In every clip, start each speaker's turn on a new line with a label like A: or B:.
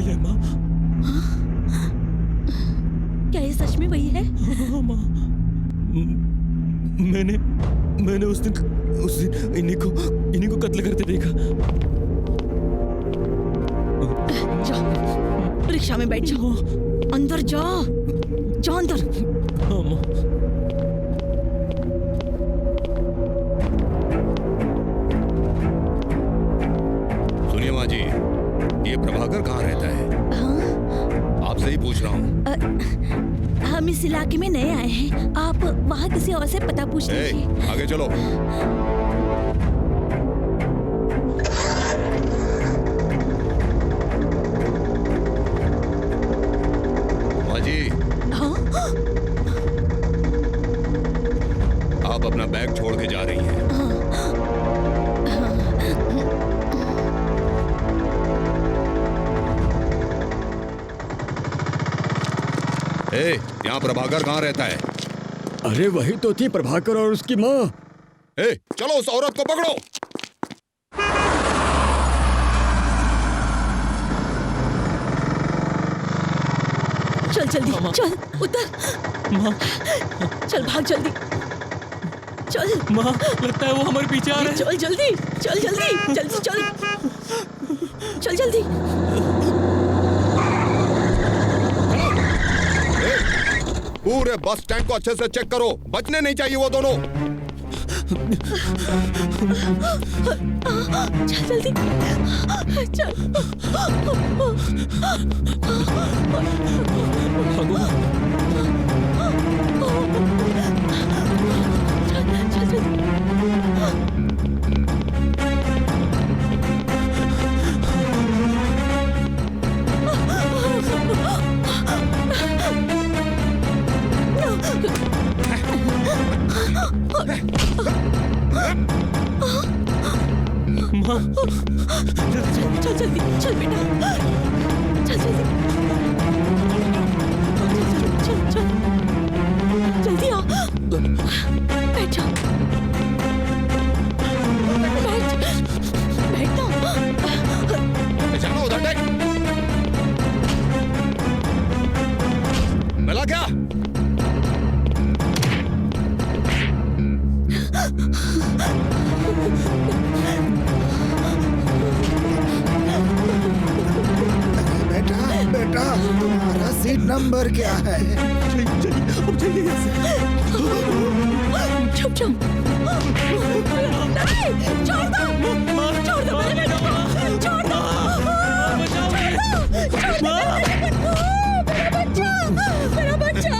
A: है माँ।
B: क्या ये सच में वही है?
A: हाँ माँ, मैंने उस दिन इन्हीं को कत्ल करते देखा।
B: जाओ रिक्शा में बैठ जाओ, अंदर जाओ, जाओ अंदर।
A: हाँ माँ।
C: सुनिए माँ जी, ये प्रभाकर कहाँ रहता है?
B: हाँ?
C: आपसे ही पूछ रहा हूँ।
B: हम इस इलाके में नए आए हैं, आप वहाँ किसी और से पता पूछ लीजिए।
C: आगे चलो। माँ जी,
B: हाँ?
C: आप अपना बैग छोड़ के जा रही हैं। यहाँ प्रभाकर कहाँ रहता है?
D: अरे वही तो थी प्रभाकर और उसकी माँ।
C: चलो उस औरत को पकड़ो।
B: चल जल्दी, चल उतर।
A: माँ,
B: चल भाग जल्दी, चल।
A: माँ, लगता है वो हमारे पीछे आ रहे हैं।
B: चल जल्दी, चल जल्दी, जल्दी चल, चल जल्दी।
C: पूरे बस स्टैंड को अच्छे से चेक करो, बचने नहीं चाहिए वो दोनों।
B: चल जल्दी, चल। चल जल्दी।
A: माँ,
B: चल जल्दी, चल बेटा, चल जल्दी, चल चल जल्दी आओ, बैठ जाओ, बैठ ना।
C: जानो उधर देख। मिला क्या?
E: बेटा तुम्हारा सीट नंबर क्या है?
B: चुप चुप, छोड़ दो, छोड़ दो मेरे बेटे को, छोड़ दो, मेरा बच्चा,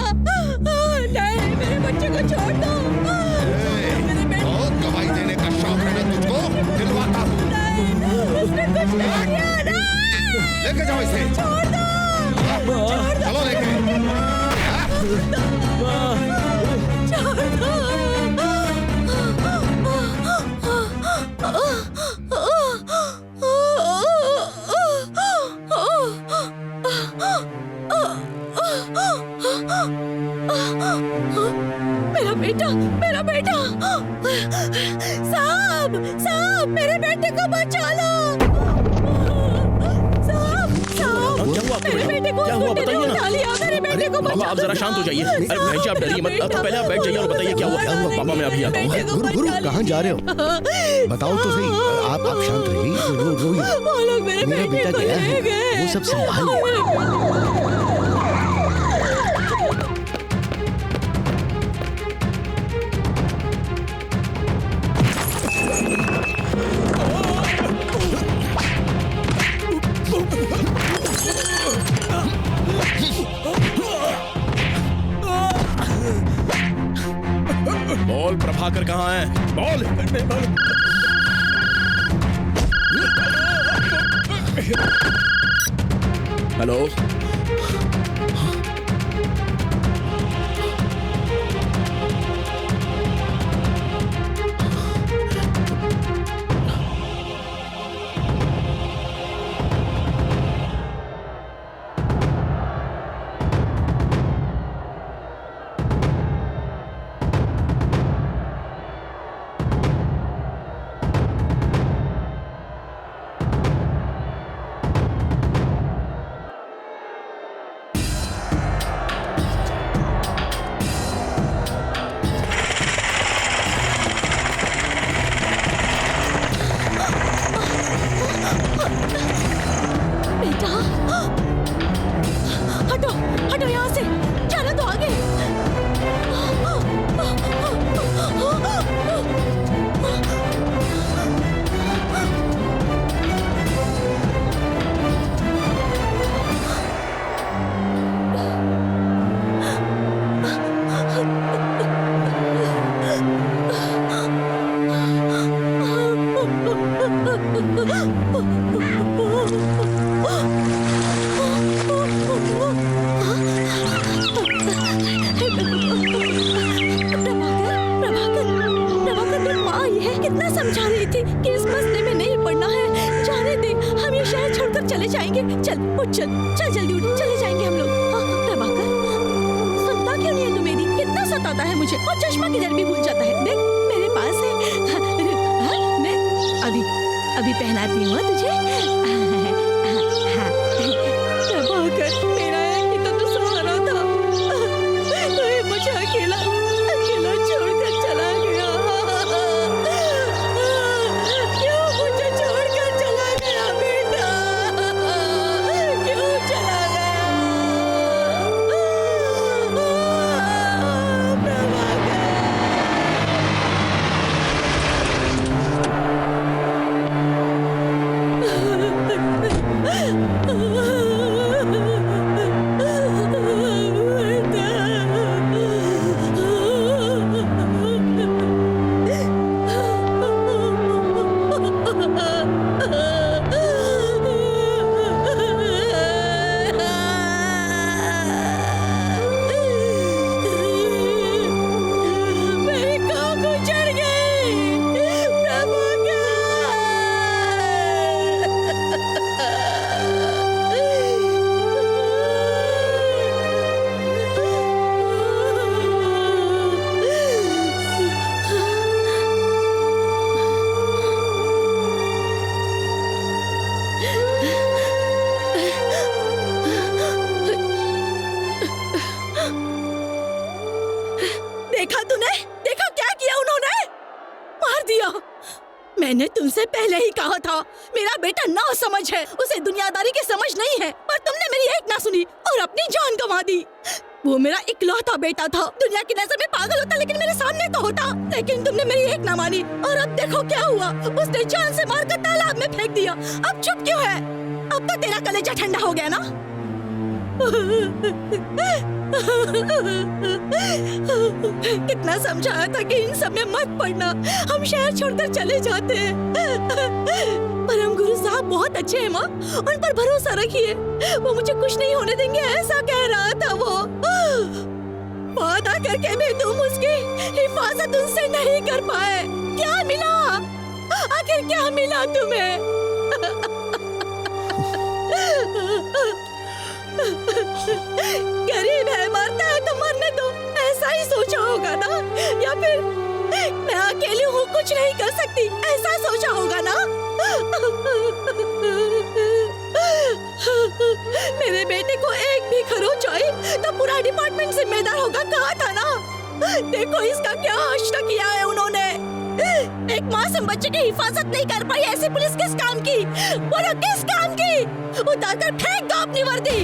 B: नहीं मेरे बच्चे को छोड़ दो।
C: बहुत गवाही देने का शौक है ना तुझको? दिलवाता हूँ।
B: उसने कुछ नहीं किया,
C: लेके जाओ इसे।
B: छोड़ दो,
C: चलो लेके।
B: छोड़ दो। मेरा बेटा, साहब, साहब, मेरे बेटे को बचा लो। मेरे बेटे को गुंडे ने उठा लिया, मेरे बेटे को बचा लो।
F: आप जरा शांत हो जाइए। अरे बहन जी आप डरिए मत, पहले आप बैठ जाइए और बताइए क्या हुआ। पापा मैं अभी आता हूँ।
E: गुरु कहाँ जा रहे हो? बताओ तो सही। आप शांत रहिए। मेरा बेटा गया है, वो सब संभाल।
F: बोल प्रभाकर कहाँ है? बोल। हेलो,
B: चले जाएंगे। चल उठ, चल चल जल्दी उठ, चले जाएंगे हम लोग। हाँ, प्रभाकर सुनता क्यों नहीं है तू मेरी? कितना सताता है मुझे, और चश्मा किधर भी भूल जाता है। देख मेरे पास है। हाँ, मैं अभी पहनाती हूँ तुझे। प्रभाकर मेरा एक ही तो सहारा था, कोई मुझे अकेला छोड़कर चला गया। क्यों मुझे छोड़कर चला गया बेटा? क्यों चला गया? मेरी काबू चढ़ गई देखा तूने? देखा क्या किया उन्होंने? मार दिया। मैंने तुमसे पहले ही कहा था मेरा बेटा ना समझ है, उसे दुनियादारी की समझ नहीं है, पर तुमने मेरी एक ना सुनी और अपनी जान गंवा दी। वो मेरा इकलौता बेटा था, दुनिया की नजर में पागल होता लेकिन मेरे सामने तो होता, लेकिन तुमने मेरी एक ना मानी और अब देखो क्या हुआ। उसने जान से मारकर तालाब में फेंक दिया। अब चुप क्यों है? अब तो तेरा कलेजा ठंडा हो गया ना? कितना समझाया था कि इन सब में मत पड़ना, हम शहर छोड़कर चले जाते हैं। परम गुरु साहब बहुत अच्छे हैं माँ, उन पर भरोसा रखिए, वो मुझे कुछ नहीं होने देंगे, ऐसा कह रहा था वो। वादा करके भी तुम उसकी हिफाजत उनसे नहीं कर पाए। क्या मिला? आखिर क्या मिला तुम्हें? गरीब है, मरता है तो मरने दो, ऐसा ही सोचा होगा ना? या फिर मैं अकेली हूँ, कुछ नहीं कर सकती, ऐसा सोचा होगा ना? मेरे बेटे को एक भी खरोच आई तो पूरा डिपार्टमेंट जिम्मेदार होगा, कहा था ना? देखो इसका क्या आश्चर्य किया है उन्होंने। एक मासूम बच्चे की हिफाजत नहीं कर पाई, ऐसी पुलिस किस काम की? बोलो किस काम की? उतार कर फेंक दो अपनी वर्दी।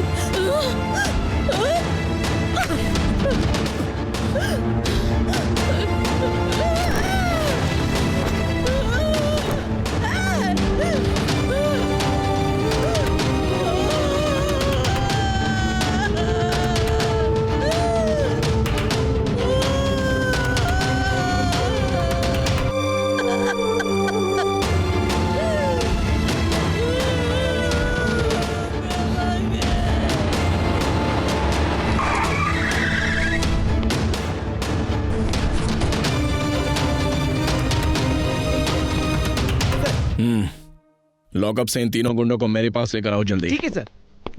F: लॉकअप से इन तीनों गुंडों को मेरे पास लेकर आओ जल्दी।
G: ठीक है सर।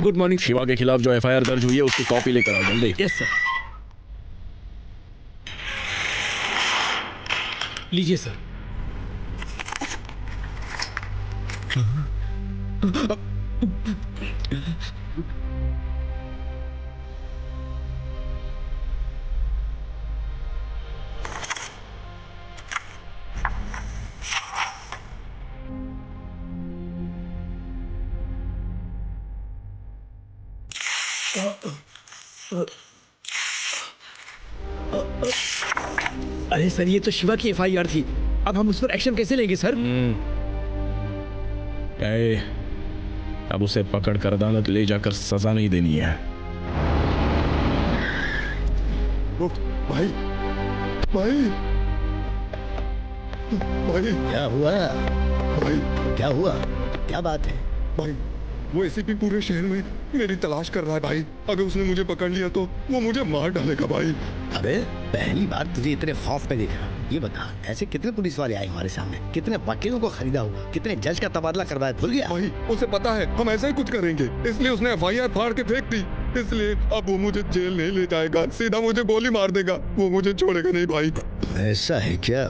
G: Good morning.
F: शिवा के खिलाफ जो एफआईआर दर्ज हुई है उसकी कॉपी लेकर आओ जल्दी।
G: Yes sir. लीजिए सर। अरे सर, ये तो शिवा की एफआईआर थी, अब हम उस पर एक्शन कैसे लेंगे सर?
F: अब उसे पकड़कर अदालत ले जाकर सजा नहीं देनी है।
C: भाई भाई भाई
E: क्या हुआ?
C: भाई
E: क्या हुआ? क्या बात है?
C: भाई वो एसीपी पूरे शहर में मेरी तलाश कर रहा है भाई। अगर उसने मुझे पकड़ लिया तो वो मुझे मार डालेगा भाई।
E: अबे पहली बार तुझे इतने खौफ में देखा। ये बता, ऐसे कितने पुलिस वाले आए हमारे सामने, कितने वकीलों को खरीदा होगा, कितने जज का तबादला करवाया, भूल गया?
C: भाई उसे पता है हम ऐसा ही कुछ करेंगे, इसलिए उसने FIR फाड़ के फेंक दी। इसलिए अब वो मुझे जेल नहीं ले जाएगा, सीधा मुझे गोली मार देगा। वो मुझे छोड़ेगा नहीं भाई।
E: ऐसा है क्या?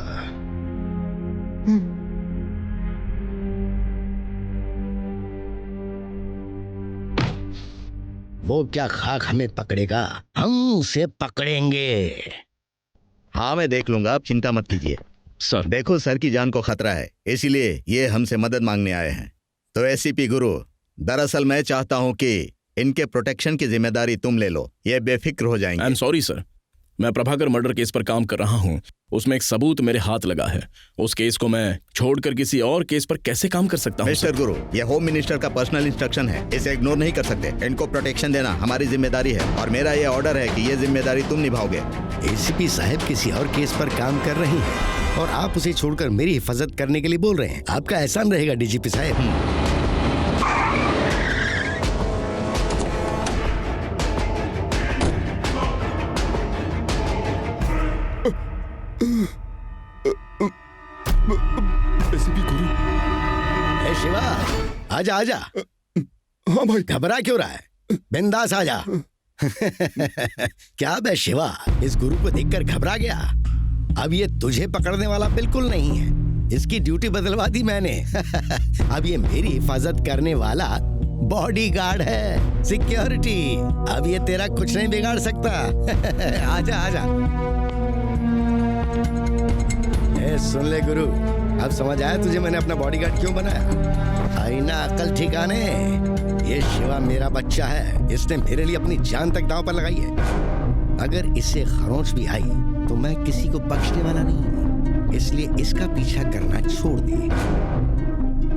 E: वो क्या खाक हमें पकड़ेगा, हम उसे पकड़ेंगे।
H: हाँ मैं देख लूंगा, आप चिंता मत कीजिए।
F: सर
H: देखो सर की जान को खतरा है, इसीलिए ये हमसे मदद मांगने आए हैं। तो ACP गुरु, दरअसल मैं चाहता हूँ कि इनके प्रोटेक्शन की जिम्मेदारी तुम ले लो, ये बेफिक्र हो जाएंगे।
F: आई एम सॉरी सर, मैं प्रभाकर मर्डर केस पर काम कर रहा हूँ। उसमें एक सबूत मेरे हाथ लगा है। उस केस को मैं छोड़कर किसी और केस पर कैसे काम कर सकता हूँ?
H: मिस्टर गुरु, ये होम मिनिस्टर का पर्सनल इंस्ट्रक्शन है, इसे इग्नोर नहीं कर सकते। इनको प्रोटेक्शन देना हमारी जिम्मेदारी है और मेरा ये ऑर्डर है कि ये जिम्मेदारी तुम निभाओगे।
E: ACP साहब किसी और केस पर काम कर रही हैं और आप उसे छोड़कर मेरी हिफाजत करने के लिए बोल रहे हैं। आपका एहसान रहेगा DGP साहब।
C: ACP गुरु।
E: ए शिवा, आजा आजा।
C: हाँ भाई।
E: घबरा क्यों रहा है, बिंदास आजा। क्या बे शिवा, इस गुरु को देखकर घबरा गया? अब ये तुझे पकड़ने वाला बिल्कुल नहीं है, इसकी ड्यूटी बदलवा दी मैंने। अब ये मेरी हिफाजत करने वाला बॉडीगार्ड है, सिक्योरिटी। अब ये तेरा कुछ नहीं बिगाड़ सकता। आजा आजा। ए सुन ले गुरु, अब समझ आया तुझे मैंने अपना बॉडीगार्ड क्यों बनाया? आई ना अकल ठिकाने। ये शिवा मेरा बच्चा है, इसने मेरे लिए अपनी जान तक दांव पर लगाई है। अगर इससे खरोंच भी आई तो मैं किसी को बख्शने वाला नहीं हूं, इसलिए इसका पीछा करना छोड़ दे।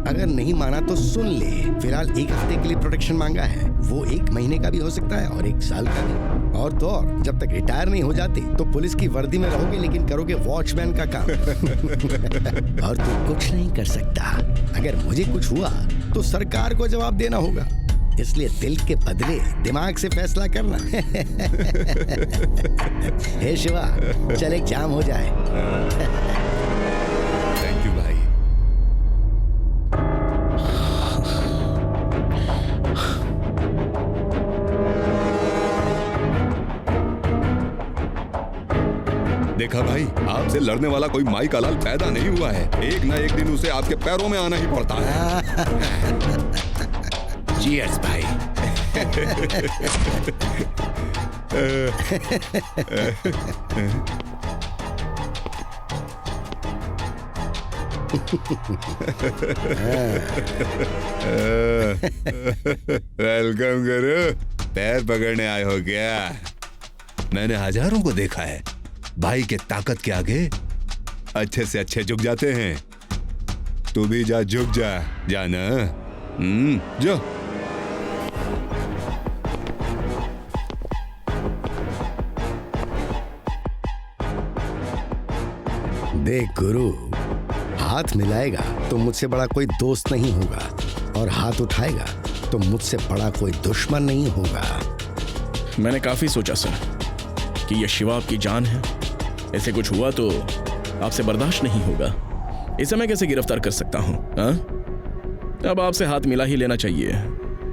E: अगर नहीं माना तो सुन ले, फिलहाल 1 हफ्ते के लिए प्रोटेक्शन मांगा है, वो 1 महीने का भी हो सकता है और 1 साल का भी। और तो और, जब तक रिटायर नहीं हो जाते तो पुलिस की वर्दी में रहोगे, लेकिन करोगे वॉचमैन का काम। और तू कुछ नहीं कर सकता। अगर मुझे कुछ हुआ तो सरकार को जवाब देना होगा, इसलिए दिल के बदले दिमाग से फैसला करना। हे शिवा, चल एक जाम हो जाए।
C: थैंक यू भाई। देखा भाई, आपसे लड़ने वाला कोई माई का लाल पैदा नहीं हुआ है। एक ना एक दिन उसे आपके पैरों में आना ही पड़ता है। चीयर्स भाई। वेलकम गुरु, पैर पकड़ने आए हो क्या? मैंने हजारों को देखा है, भाई के ताकत के आगे अच्छे से अच्छे झुक जाते हैं। तू भी जा, झुक जा, जाना। जा।
E: देख गुरु, हाथ मिलाएगा तो मुझसे बड़ा कोई दोस्त नहीं होगा, और हाथ उठाएगा तो मुझसे बड़ा कोई दुश्मन नहीं होगा।
F: मैंने काफी सोचा सर कि यह शिवा आपकी जान है, ऐसे कुछ हुआ तो आपसे बर्दाश्त नहीं होगा। इसे मैं कैसे गिरफ्तार कर सकता हूँ? अब आपसे हाथ मिला ही लेना चाहिए,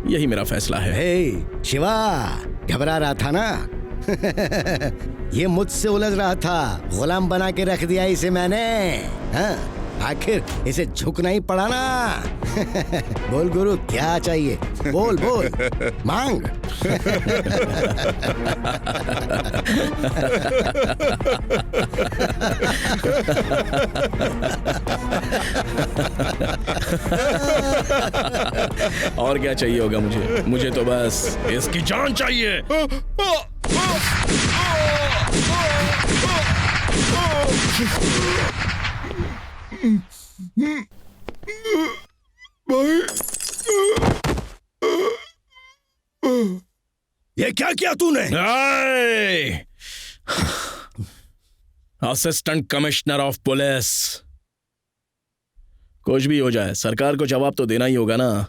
F: यही मेरा फैसला है।
E: हे शिवा, घबरा रहा था ना? ये मुझसे उलझ रहा था, गुलाम बना के रख दिया इसे मैंने। हाँ, आखिर इसे झुकना ही पड़ा ना। बोल गुरु, क्या चाहिए? बोल बोल, मांग।
F: और क्या चाहिए होगा मुझे? मुझे तो बस इसकी जान चाहिए।
E: ये क्या किया तूने?
F: असिस्टेंट कमिश्नर ऑफ पुलिस, कुछ भी हो जाए सरकार को जवाब तो देना ही होगा ना।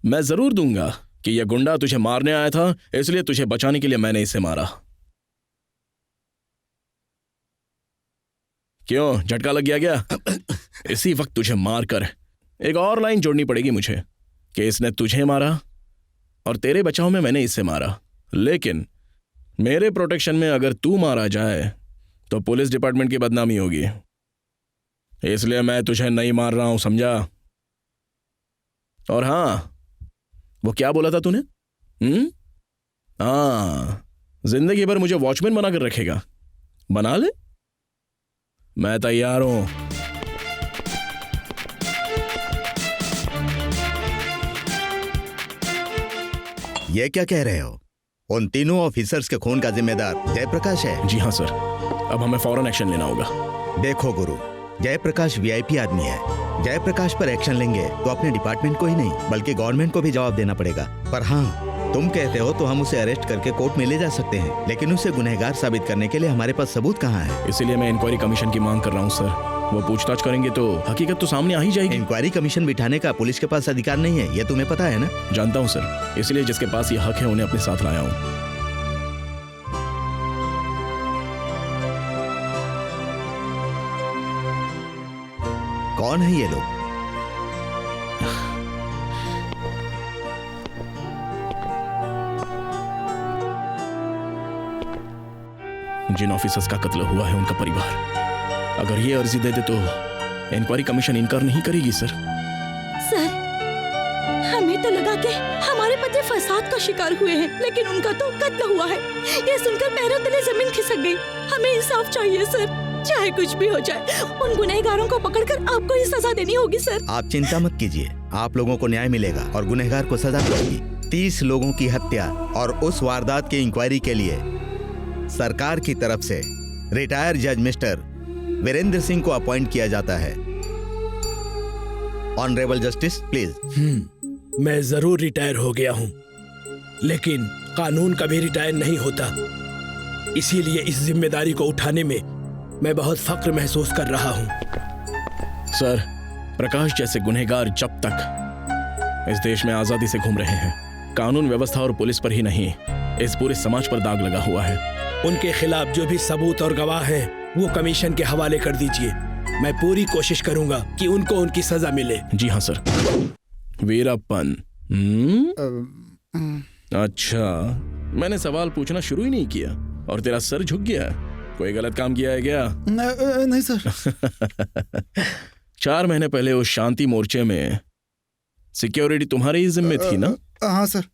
F: मैं जरूर दूंगा कि यह गुंडा तुझे मारने आया था, इसलिए तुझे बचाने के लिए मैंने इसे मारा। क्यों, झटका लग गया क्या? इसी वक्त तुझे मारकर एक और लाइन जोड़नी पड़ेगी मुझे कि इसने तुझे मारा और तेरे बचाव में मैंने इसे मारा। लेकिन मेरे प्रोटेक्शन में अगर तू मारा जाए तो पुलिस डिपार्टमेंट की बदनामी होगी, इसलिए मैं तुझे नहीं मार रहा हूं, समझा? और हाँ, वो क्या बोला था तूने? हाँ, जिंदगी भर मुझे वॉचमैन बना कर रखेगा? बना ले, मैं तैयार हूं।
H: ये क्या कह रहे हो? उन तीनों ऑफिसर्स के खून का जिम्मेदार जयप्रकाश है?
F: जी हाँ सर, अब हमें फौरन एक्शन लेना होगा।
H: देखो गुरु, जयप्रकाश वीआईपी आदमी है। जयप्रकाश पर एक्शन लेंगे तो अपने डिपार्टमेंट को ही नहीं बल्कि गवर्नमेंट को भी जवाब देना पड़ेगा। पर हाँ, तुम कहते हो तो हम उसे अरेस्ट करके कोर्ट में ले जा सकते हैं, लेकिन उसे गुनहगार साबित करने के लिए हमारे पास सबूत कहाँ है?
F: इसीलिए मैं इंक्वायरी कमीशन की मांग कर रहा हूँ सर। वो पूछताछ करेंगे तो हकीकत तो सामने आ ही जाएगी।
H: इंक्वायरी कमीशन बिठाने का पुलिस के पास अधिकार नहीं है, ये तुम्हें पता है ना?
F: जानता हूँ सर, इसलिए जिसके पास ये हक है उन्हें अपने साथ लाया हूँ।
H: कौन है ये लोग?
F: जिन ऑफिसर्स का कत्ल हुआ है उनका परिवार। अगर ये अर्जी दे दे तो इंक्वायरी कमीशन इनकार नहीं करेगी सर।
B: सर, हमें तो लगा कि हमारे पति फसाद का शिकार हुए हैं, लेकिन उनका तो कत्ल हुआ है। ये सुनकर पैरों तले जमीन खिसक गई। हमें इंसाफ चाहिए सर, चाहे कुछ भी हो जाए। उन गुनहगारों को पकड़कर आपको ही सजा देनी होगी सर।
H: आप चिंता मत कीजिए, आप लोगों को न्याय मिलेगा और गुनहगार को सजा मिलेगी। 30 लोगों की हत्या और उस वारदात की इंक्वायरी के लिए सरकार की तरफ से रिटायर जज मिस्टर वीरेंद्र सिंह को अपॉइंट किया जाता है। Honourable justice please.
I: मैं जरूर रिटायर हो गया हूं, लेकिन कानून कभी रिटायर नहीं होता। इसीलिए इस जिम्मेदारी को उठाने में मैं बहुत फख्र महसूस कर रहा हूं।
F: सर, प्रकाश जैसे गुनहगार जब तक इस देश में आजादी से घूम रहे हैं, कानून व्यवस्था और पुलिस पर ही नहीं, इस पूरे समाज पर दाग लगा हुआ है।
I: उनके खिलाफ जो भी सबूत और गवाह हैं, वो कमीशन के हवाले कर दीजिए। मैं पूरी कोशिश करूंगा कि उनको उनकी सजा मिले।
F: जी हाँ सर। वीरप्पन, अच्छा, मैंने सवाल पूछना शुरू ही नहीं किया और तेरा सर झुक गया। कोई गलत काम किया है क्या?
J: नहीं सर।
F: 4 महीने पहले उस शांति मोर्चे में सिक्योरिटी तुम्हारे ही जिम्मे थी ना?
J: हाँ सर।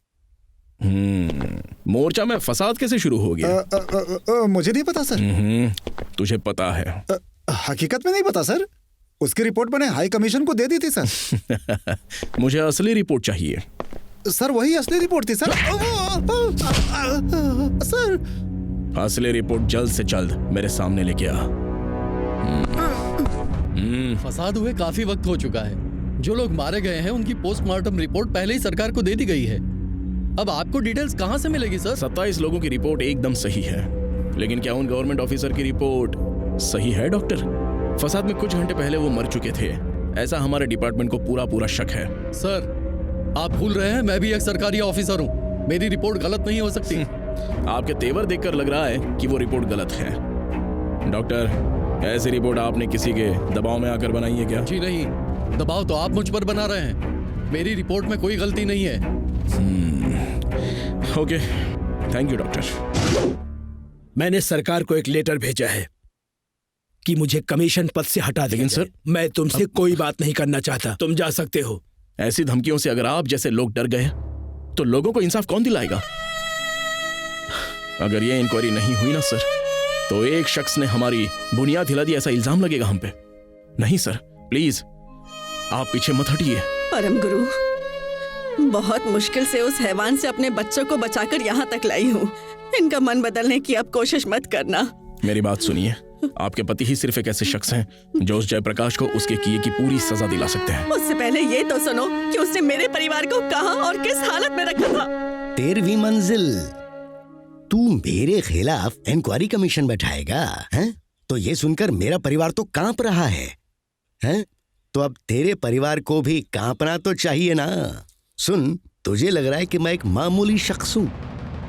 F: मोर्चा में फसाद कैसे शुरू हो गया?
J: मुझे नहीं पता सर।
F: तुझे पता है?
J: हकीकत में नहीं पता सर। उसकी रिपोर्ट मैंने हाई कमीशन को दे दी थी सर।
F: मुझे असली रिपोर्ट चाहिए।
J: सर, वही असली रिपोर्ट थी सर। सर,
F: असली रिपोर्ट जल्द से जल्द मेरे सामने लेके आ।
K: फसाद हुए काफी वक्त हो चुका है। जो लोग मारे गए हैं उनकी पोस्टमार्टम रिपोर्ट पहले ही सरकार को दे दी गई है। अब आपको डिटेल्स कहां से मिलेगी सर?
F: 27 लोगों की रिपोर्ट एकदम सही है, लेकिन क्या उन गवर्नमेंट ऑफिसर की रिपोर्ट सही है डॉक्टर? फसाद में कुछ घंटे पहले वो मर चुके थे, ऐसा हमारे डिपार्टमेंट को पूरा शक है।
K: सर, आप भूल रहे हैं मैं भी एक सरकारी ऑफिसर हूँ। मेरी रिपोर्ट गलत नहीं हो सकती।
F: आपके तेवर देखकर लग रहा है कि वो रिपोर्ट गलत है। डॉक्टर, ऐसी रिपोर्ट आपने किसी के दबाव में आकर बनाई है क्या?
K: जी नहीं, दबाव तो आप मुझ पर बना रहे हैं। मेरी रिपोर्ट में कोई गलती नहीं है।
F: Okay, thank you doctor.
I: मैंने सरकार को एक लेटर भेजा है कि मुझे कमीशन पद से हटा दें।
F: लेकिन सर,
I: मैं तुमसे कोई बात नहीं करना चाहता। तुम जा सकते हो।
F: ऐसी धमकियों से अगर आप जैसे लोग डर गए तो लोगों को इंसाफ कौन दिलाएगा? अगर ये इंक्वायरी नहीं हुई ना सर, तो एक शख्स ने हमारी बुनियाद हिला दी, ऐसा इल्जाम लगेगा हम पे। नहीं सर, प्लीज आप पीछे मत हटिए।
B: परम गुरु, बहुत मुश्किल से उस हैवान से अपने बच्चों को बचाकर यहाँ तक लाई हूँ। इनका मन बदलने की अब कोशिश मत करना।
F: मेरी बात सुनिए, आपके पति ही सिर्फ एक ऐसे शख्स हैं जो उस जयप्रकाश को उसके किए की पूरी सजा दिला सकते हैं।
B: उससे पहले ये तो सुनो कि उसने मेरे परिवार को कहाँ और किस हालत में रखा था।
E: 13वीं मंजिल, तू मेरे खिलाफ इंक्वायरी कमीशन बैठाएगा हैं? तो ये सुनकर मेरा परिवार तो कांप रहा है, हैं? तो अब तेरे परिवार को भी कांपना तो चाहिए ना। सुन, तुझे लग रहा है कि मैं एक मामूली शख्स हूं।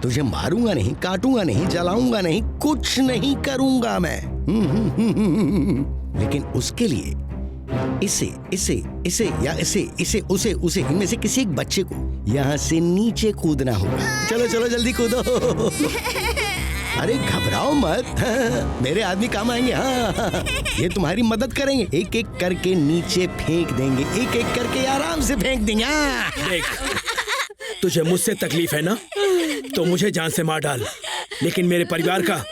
E: तुझे मारूंगा नहीं, काटूंगा नहीं, जलाऊंगा नहीं, कुछ नहीं करूंगा मैं। लेकिन उसके लिए इसे इसे इसे या इसे उसे उसे इनमें से किसी एक बच्चे को यहाँ से नीचे कूदना होगा। चलो चलो जल्दी कूदो। अरे घबराओ मत, मेरे आदमी काम आएंगे। हाँ, ये तुम्हारी मदद करेंगे, एक एक करके नीचे फेंक देंगे, एक एक करके आराम से फेंक देंगे।
I: देख, तुझे मुझसे तकलीफ है ना, तो मुझे जान से मार डाल, लेकिन मेरे परिवार का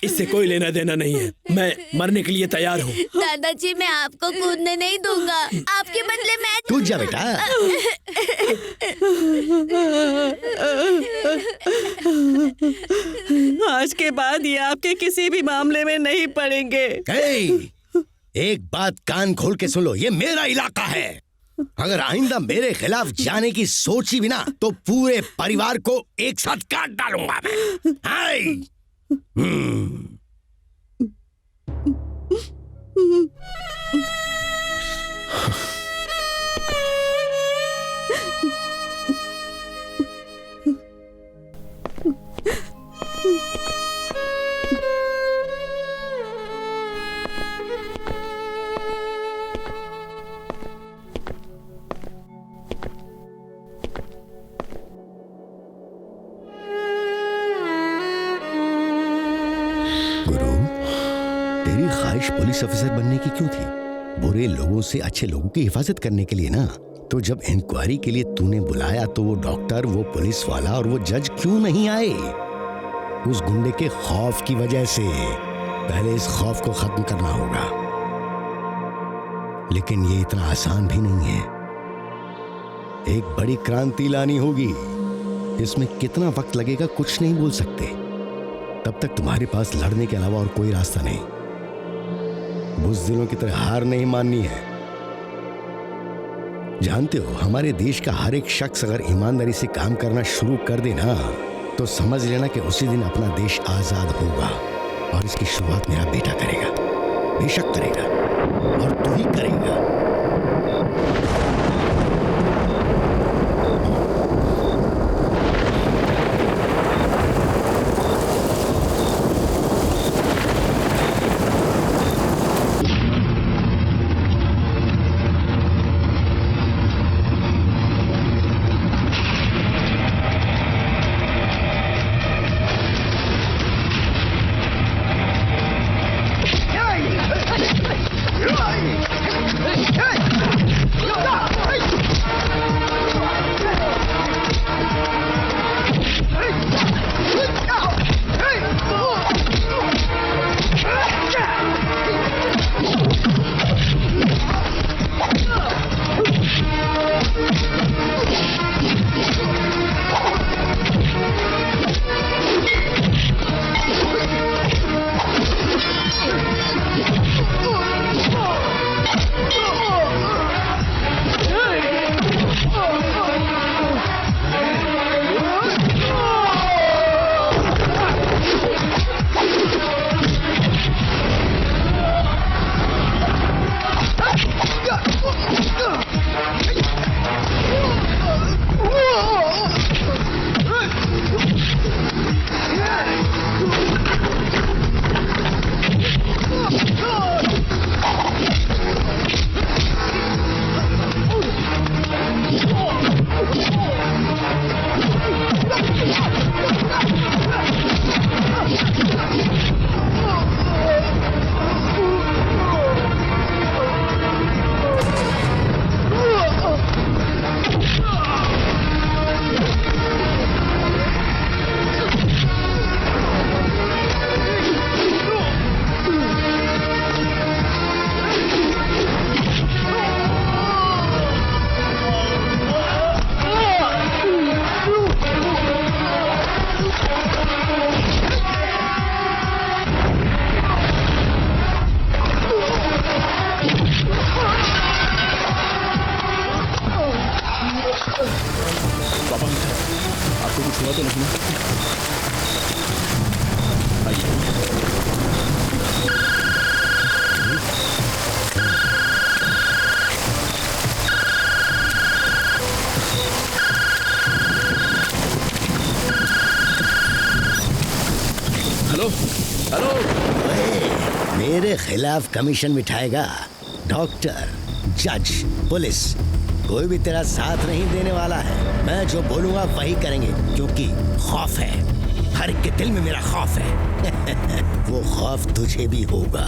I: इससे कोई लेना देना नहीं है। मैं मरने के लिए तैयार हूँ।
L: दादाजी, मैं आपको कूदने नहीं दूंगा, आपके बदले मैं
E: कूद जा बेटा।
B: आज के बाद ये आपके किसी भी मामले में नहीं पड़ेंगे।
E: एक बात कान खोल के सुन लो, ये मेरा इलाका है। अगर आइंदा मेरे खिलाफ जाने की सोची भी ना, तो पूरे परिवार को एक साथ काट डालूंगा मैं। हाय। पुलिस ऑफिसर बनने की क्यों थी? बुरे लोगों से अच्छे लोगों की हिफाजत करने के लिए ना। तो जब इंक्वायरी के लिए तूने बुलाया तो वो डॉक्टर, वो पुलिस वाला और वो जज क्यों नहीं आए? उस गुंडे के खौफ की वजह से। पहले इस खौफ को खत्म करना होगा, लेकिन ये इतना आसान भी नहीं है। एक बड़ी क्रांति लानी होगी। इसमें कितना वक्त लगेगा कुछ नहीं बोल सकते। तब तक तुम्हारे पास लड़ने के अलावा और कोई रास्ता नहीं। बुज़दिलों की तरह हार नहीं माननी है। जानते हो, हमारे देश का हर एक शख्स अगर ईमानदारी से काम करना शुरू कर दे ना, तो समझ लेना कि उसी दिन अपना देश आजाद होगा। और इसकी शुरुआत मेरा बेटा करेगा, बेशक करेगा, और तू ही करेगा। मेरे खिलाफ कमीशन बिठाएगा, डॉक्टर, जज, पुलिस, कोई भी तेरा साथ नहीं देने वाला है। मैं जो बोलूंगा वही करेंगे, क्योंकि खौफ है, हर एक के दिल में मेरा खौफ है। वो खौफ तुझे भी होगा।